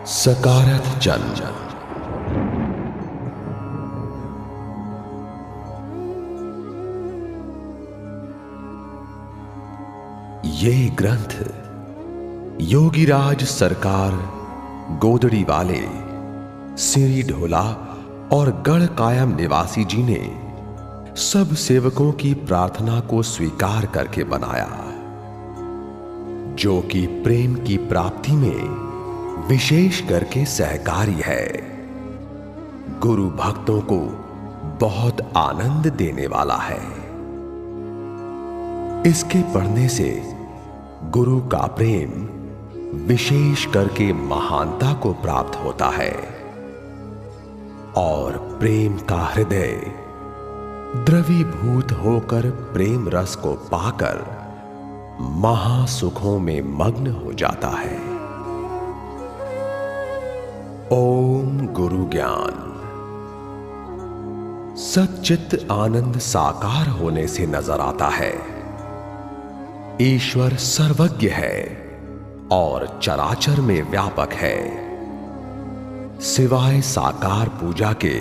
सकारत चंद। ये ग्रंथ योगीराज सरकार गोदड़ी वाले सिरी ढोला और गढ़ कायम निवासी जी ने सब सेवकों की प्रार्थना को स्वीकार करके बनाया, जो कि प्रेम की प्राप्ति में विशेष करके सहकारी है। गुरु भक्तों को बहुत आनंद देने वाला है। इसके पढ़ने से गुरु का प्रेम विशेष करके महानता को प्राप्त होता है और प्रेम का हृदय द्रवीभूत होकर प्रेम रस को पाकर महासुखों में मग्न हो जाता है। ओम गुरु ज्ञान। सच्चित आनंद साकार होने से नजर आता है। ईश्वर सर्वज्ञ है और चराचर में व्यापक है। सिवाय साकार पूजा के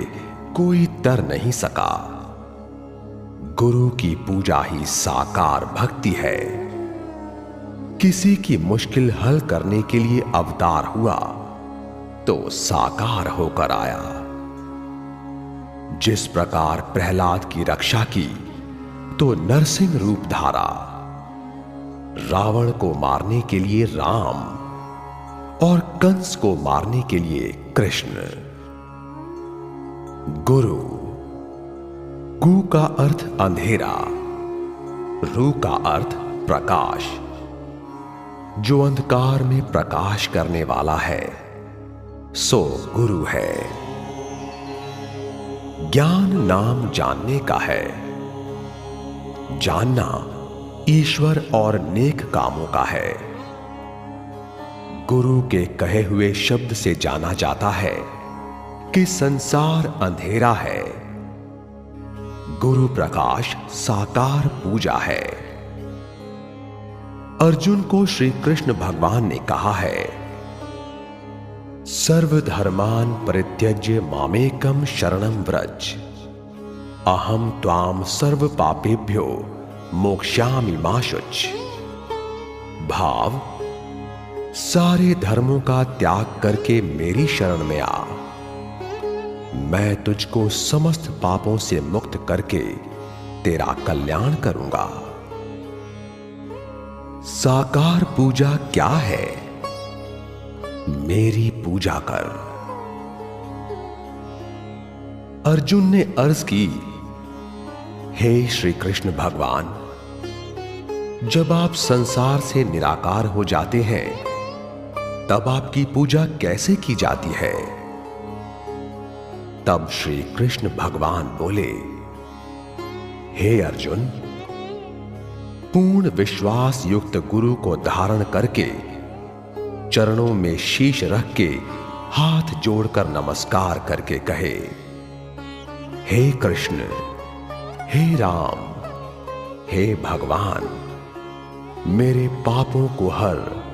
कोई तर नहीं सका। गुरु की पूजा ही साकार भक्ति है। किसी की मुश्किल हल करने के लिए अवतार हुआ तो साकार होकर आया। जिस प्रकार प्रहलाद की रक्षा की तो नरसिंह रूप धारा। रावण को मारने के लिए राम और कंस को मारने के लिए कृष्ण। गुरु। गु का अर्थ अंधेरा, रू का अर्थ प्रकाश। जो अंधकार में प्रकाश करने वाला है सो गुरु है। ज्ञान नाम जानने का है। जानना ईश्वर और नेक कामों का है। गुरु के कहे हुए शब्द से जाना जाता है कि संसार अंधेरा है, गुरु प्रकाश साकार पूजा है। अर्जुन को श्री कृष्ण भगवान ने कहा है, सर्वधर्मान परित्यज्य मामेकम शरणं व्रज, अहम त्वाम सर्व पापेभ्यो मोक्ष्यामि मा शुच। भाव, सारे धर्मों का त्याग करके मेरी शरण में आ, मैं तुझको समस्त पापों से मुक्त करके तेरा कल्याण करूंगा। साकार पूजा क्या है? मेरी पूजा कर। अर्जुन ने अर्ज की, हे श्री कृष्ण भगवान, जब आप संसार से निराकार हो जाते हैं तब आपकी पूजा कैसे की जाती है? तब श्री कृष्ण भगवान बोले, हे अर्जुन, पूर्ण विश्वास युक्त गुरु को धारण करके चरणों में शीश रख के हाथ जोड़कर नमस्कार करके कहे, हे कृष्ण, हे राम, हे भगवान, मेरे पापों को हर।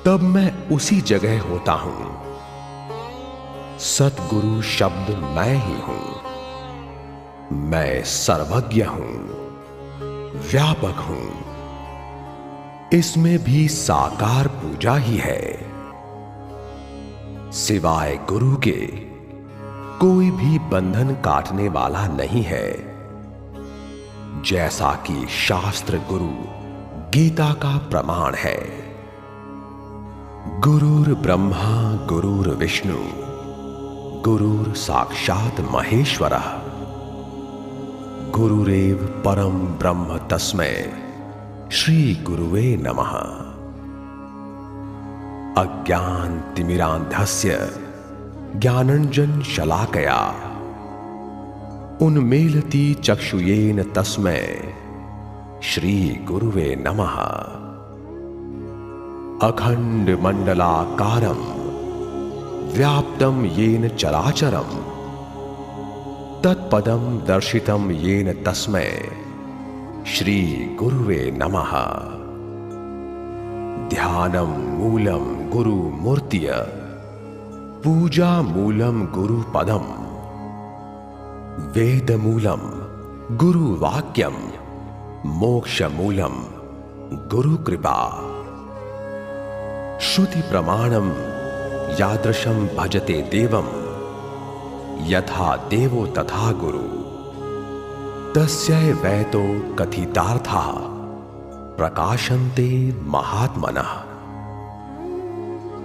तब मैं उसी जगह होता हूं। सतगुरु शब्द मैं ही हूं। मैं सर्वज्ञ हूं, व्यापक हूं। इसमें भी साकार पूजा ही है। सिवाय गुरु के कोई भी बंधन काटने वाला नहीं है। जैसा कि शास्त्र गुरु गीता का प्रमाण है। गुरुर ब्रह्मा गुरुर विष्णु गुरुर साक्षात महेश्वरः गुरुरेव परम ब्रह्म तस्मै श्री गुरुवे नमः। अज्ञान तिमिरांधस्य ज्ञानंजन शलाकया उन्मीलति चक्षुयेन तस्मै श्री गुरुवे नमः। अखंड मंडलाकारं व्याप्तं येन चराचरं तत्पदं दर्शितं येन तस्मै श्री गुरुवे नमः। ध्यानम मूलम गुरु मूर्त्य, पूजा मूलम गुरु पदम, वेद मूलम गुरु वाक्यम, मोक्ष मूलम गुरु कृपा। श्रुति प्रमाणम यादृशम भजते देवम, यथा देवो तथा गुरु, तस्यै वैतो कथितार्था प्रकाशन्ते महात्मनः।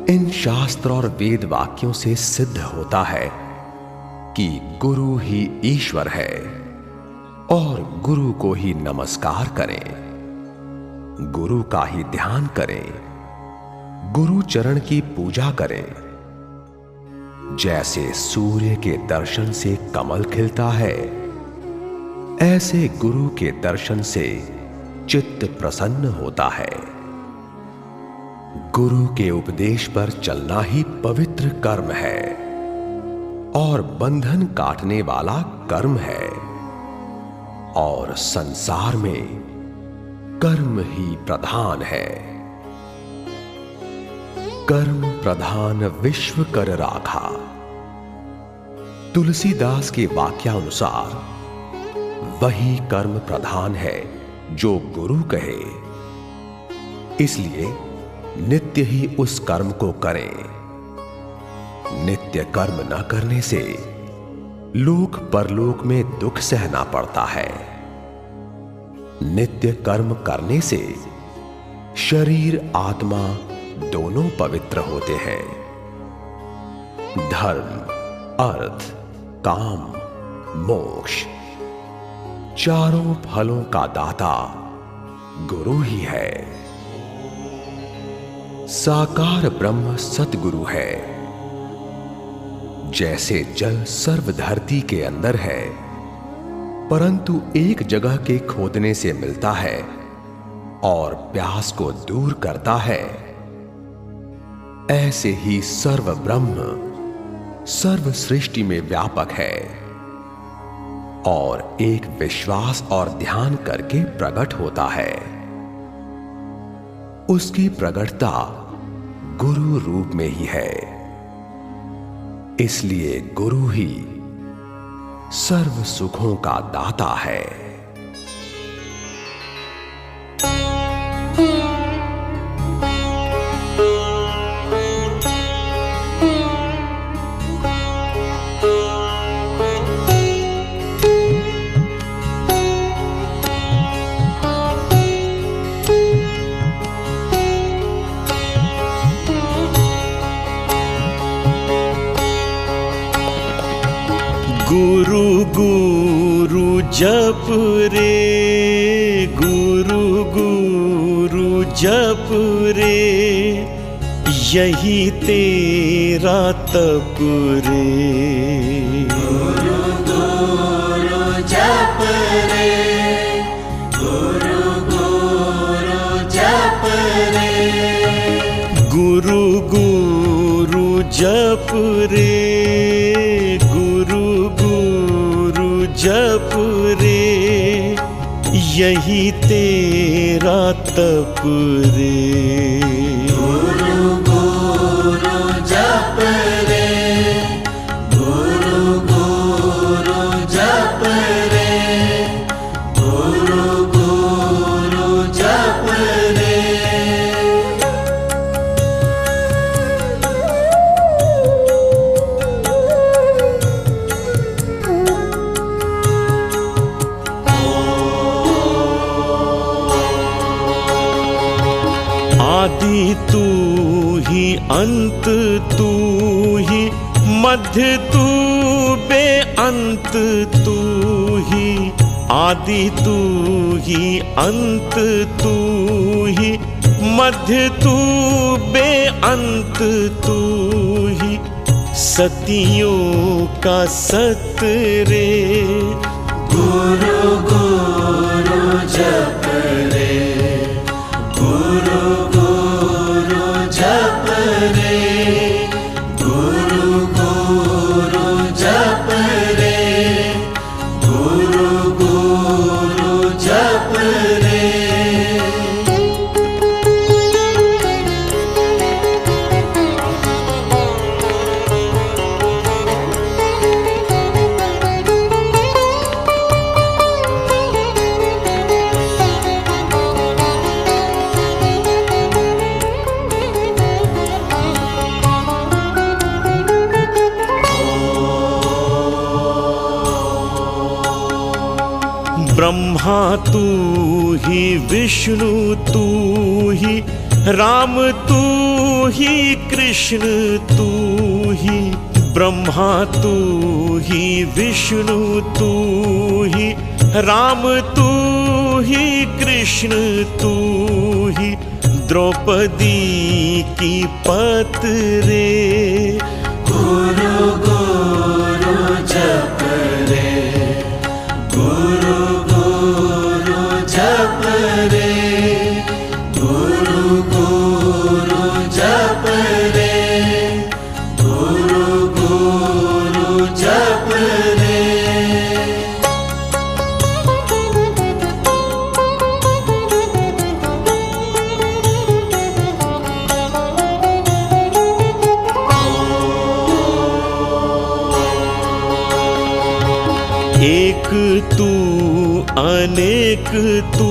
इन शास्त्र और वेद वाक्यों से सिद्ध होता है कि गुरु ही ईश्वर है और गुरु को ही नमस्कार करें, गुरु का ही ध्यान करें, गुरु चरण की पूजा करें। जैसे सूर्य के दर्शन से कमल खिलता है, ऐसे गुरु के दर्शन से चित्त प्रसन्न होता है। गुरु के उपदेश पर चलना ही पवित्र कर्म है और बंधन काटने वाला कर्म है, और संसार में कर्म ही प्रधान है। कर्म प्रधान विश्व कर राखा। तुलसीदास के वाक्यानुसार वही कर्म प्रधान है जो गुरु कहे, इसलिए नित्य ही उस कर्म को करें। नित्य कर्म न करने से लोक परलोक में दुख सहना पड़ता है। नित्य कर्म करने से शरीर आत्मा दोनों पवित्र होते हैं। धर्म, अर्थ, काम, मोक्ष चारों फलों का दाता गुरु ही है। साकार ब्रह्म सतगुरु है। जैसे जल सर्व धरती के अंदर है, परंतु एक जगह के खोदने से मिलता है और प्यास को दूर करता है, ऐसे ही सर्व ब्रह्म सर्व सृष्टि में व्यापक है और एक विश्वास और ध्यान करके प्रकट होता है। उसकी प्रकटता गुरु रूप में ही है, इसलिए गुरु ही सर्व सुखों का दाता है। गुरु गुरु जप रे, गुरु गुरु जप रे, यही तेरा तप रे। गुरु गुरु जप रे, गुरु गुरु जप रे, गुरु गुरु जप रे, गुरु गुरु जप रे, यही तेरा तप रे। गुरु गुरु जप रे, गुरु गुरु जप रे, गुरु गुरु जप रे। आदि तू ही, अंत तू ही, मध्य तू बेअंत तू ही। आदि तू ही, अंत तू ही, मध्य तू बेअंत तू ही। सतियों का सत रे, गुरु गुरु जप रे, गुरु गुरु जप रे, गुरु गुरु जप रे, गुरु गुरु जप रे। ब्रह्मा तू ही, विष्णु तू ही, राम तू ही, कृष्ण तू ही। ब्रह्मा तू ही, विष्णु तू ही, राम तू ही, कृष्ण तू ही। द्रौपदी की पत्रे गुरु गुरु जप रे, गुरु गुरु जप रे, गुरु गुरु जप रे, गुरु गुरु जप रे। एक तू अनेक तू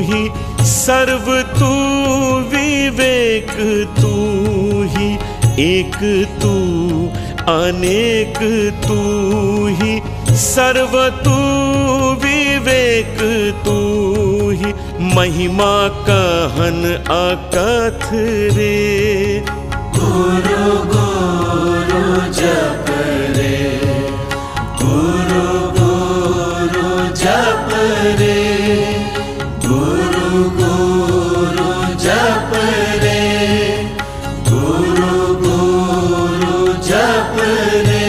ही, सर्व तू विवेक तू ही। एक तू अनेक तू ही, सर्व तू विवेक तू ही। महिमा कहन अकथ रे गुरु गुरु जप रे, गुरु गुरु जप रे, गुरु गुरु जप रे, गुरु गुरु जप रे।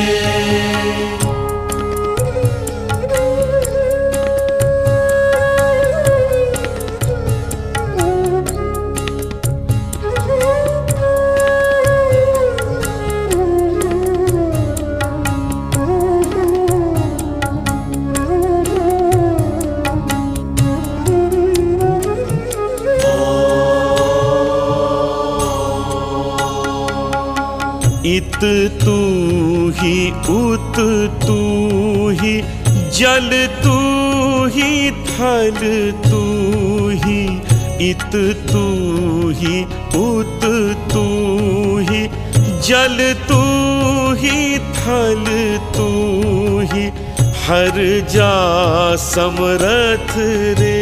इत तू ही, उत तू ही, जल तू ही, थल तू ही। इत तू ही, उत तू ही, जल तू ही, थल तू ही। हर जा समरथ रे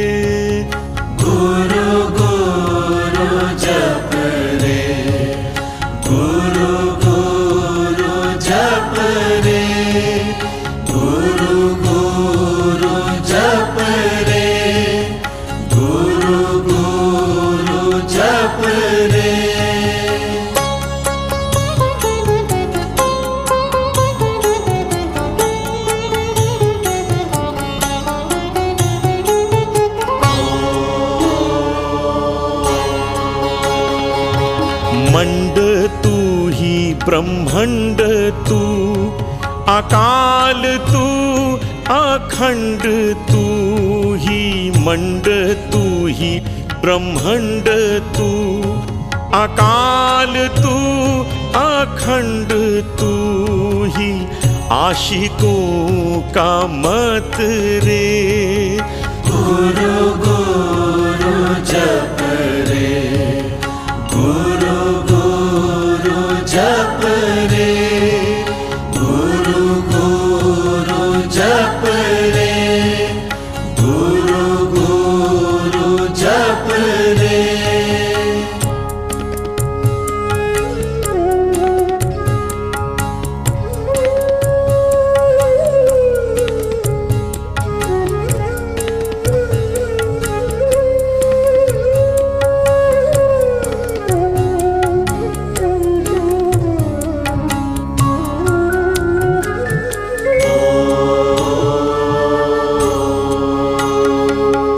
गुरु गुरु जप रे, गुरु गुरु जप रे, गुरु गुरु जप रे, गुरु गुरु जप रे। मंड तू ही, ब्रह्मंड तू, अकाल तू, अखंड तू ही। मंड तू ही, ब्रह्मंड तू, अकाल तू, अखंड तू ही। आशिकों का मत रे गुरु गुरु जप रे, गुरु गुरु जप रे, गुरु गुरु जप रे, गुरु गुरु जप रे।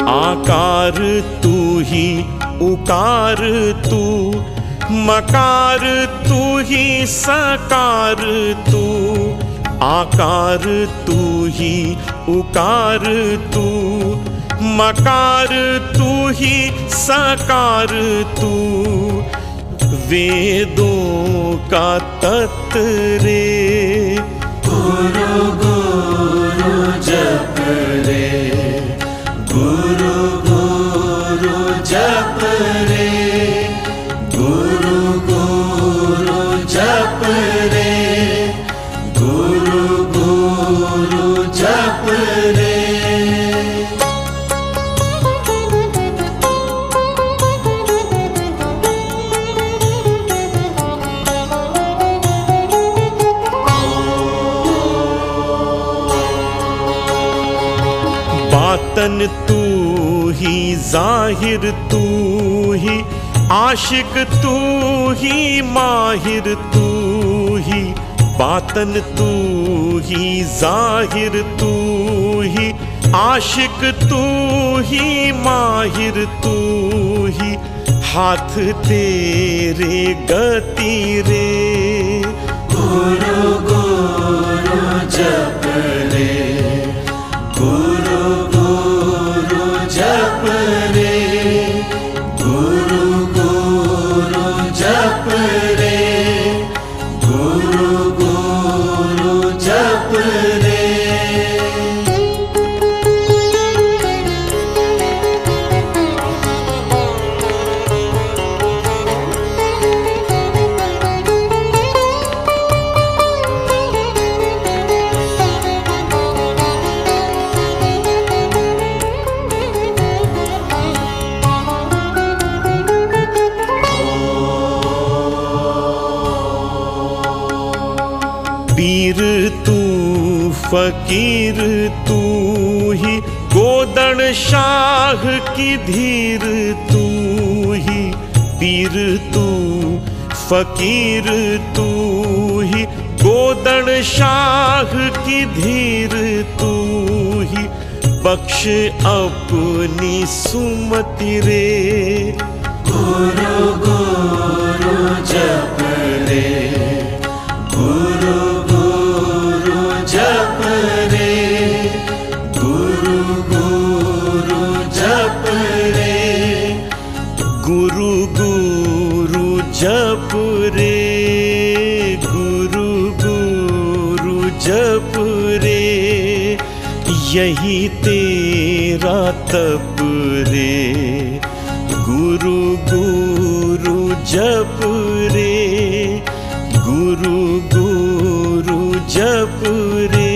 आकार तू ही, उकार तू, मकार तू ही, सकार तू। आकार तू ही, उकार तू, मकार तू ही, सकार तू। वेदों का तत्व रे गुरु गुरु जप रे, गुरु गुरु जप रे, गुरु गुरु जप रे, गुरु गुरु जप रे। बातन तू ही, जाहिर तू ही, आशिक तू ही, माहिर तू ही। बातन तू ही, जाहिर तू ही, आशिक तू ही, माहिर तू ही। हाथ तेरे गति रे, गुरु गुरु जप रे, गुरु गुरु जप रे, गुरु गुरु जप रे, गुरु गुरु जप रे। पीर तू, फकीर तू ही, गोदन शाह की धीर तू ही। पीर तू, फकीर तू ही, गोदन शाह की धीर तू ही। बख्श अपनी सुमति रे, गुरु गुरु जप रे, गुरु गुरु जप रे, गुरु गुरु जप रे, गुरु गुरु जप रे, गुरु गुरु जप रे। यही तेरा तप रे, गुरु गुरु जप रे, गुरु गुरु जप रे।